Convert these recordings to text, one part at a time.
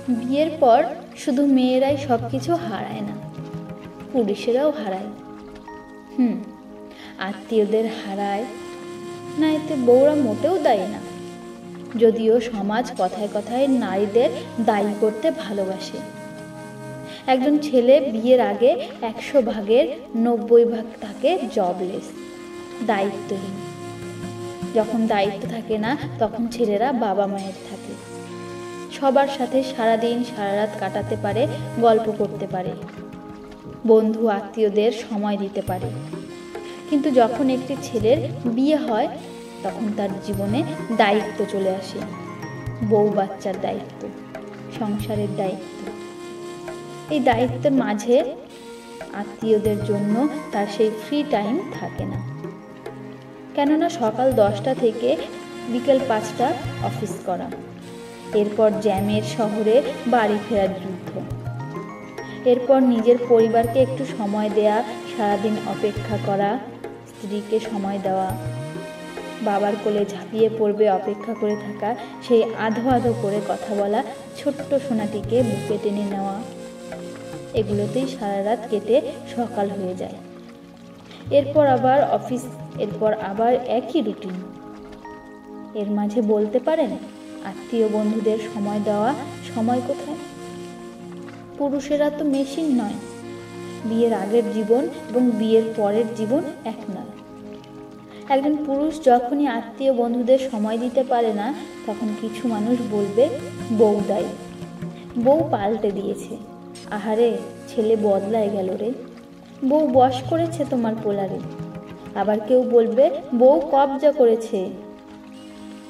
বিয়ের পর শুধু মেয়েরাই সব কিছু হারায় না, পুরুষেরাও হারায়। আত্মীয়দের হারায় না, এতে বউরা মোটেও দায়ী না। যদিও সমাজ কথায় কথায় নারীদের দায়ী করতে ভালোবাসে। একজন ছেলে বিয়ের আগে 100 ভাগের 90 ভাগ থাকে জবলেস, দায়িত্বহীন। যখন দায়িত্ব থাকে না তখন ছেলেরা বাবা মায়ের থাকে, সবার সাথে সারাদিন সারা রাত কাটাতে পারে, গল্প করতে পারে, বন্ধু আত্মীয়দের সময় দিতে পারে। কিন্তু যখন একটি ছেলের বিয়ে হয় তখন তার জীবনে দায়িত্ব চলে আসে, বউ বাচ্চার দায়িত্ব, সংসারের দায়িত্ব। এই দায়িত্বের মাঝে আত্মীয়দের জন্য তার সেই ফ্রি টাইম থাকে না। কেননা সকাল 10টা থেকে বিকেল 5টা অফিস করা, এরপর জ্যামের শহরে বাড়ি ফেরার যুদ্ধ, এরপর নিজের পরিবারকে একটু সময় দেয়া, সারাদিন অপেক্ষা করা, স্ত্রীকে সময় দেওয়া, বাবার কোলে ঝাঁপিয়ে পড়বে অপেক্ষা করে থাকা, সেই আধো আধো করে কথা বলা ছোট্ট সোনাটিকে বুকে টেনে নেওয়া, এগুলোতেই সারা রাত কেটে সকাল হয়ে যায়। এরপর আবার অফিস, এরপর আবার একই রুটিন। এর মাঝে বলতে পারেন আত্মীয় বন্ধুদের সময় দেওয়া সময় কোথায়? পুরুষেরা তো মেশিন নয়। বিয়ের আগের জীবন এবং বিয়ের পরের জীবন এক নয়। একজন পুরুষ যখনই আত্মীয় বন্ধুদের সময় দিতে পারে না, তখন কিছু মানুষ বলবে বউ দায়ী, বউ পাল্টে দিয়েছে, আহারে ছেলে বদলায় গেল রে, বউ বশ করেছে তোমার পোলারে। আবার কেউ বলবে বউ কবজা করেছে।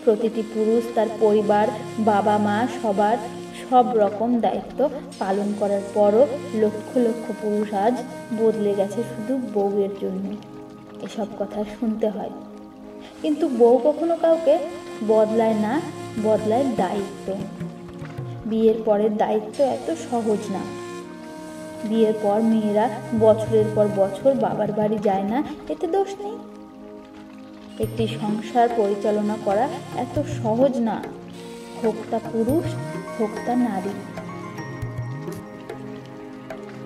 প্রতিটি পুরুষ তার পরিবার, বাবা মা, সব রকম দায়িত্ব পালন করার পরও লক্ষ লক্ষ পুরুষ আজ বদলে গেছে শুধু বউয়ের জন্য। এসব কথা শুনতে হয়, কিন্তু বউ কখনো কাউকে বদলায় না, বদলায় দায়িত্ব। বিয়ের পরের দায়িত্ব এত সহজ না। বিয়ের পর মেয়েরা বছরের পর বছর বাবার বাড়ি যায় না, এতে দোষ নেই। একটি সংসার পরিচালনা করা এত সহজ না, হোক তা পুরুষ, হোক তা নারী।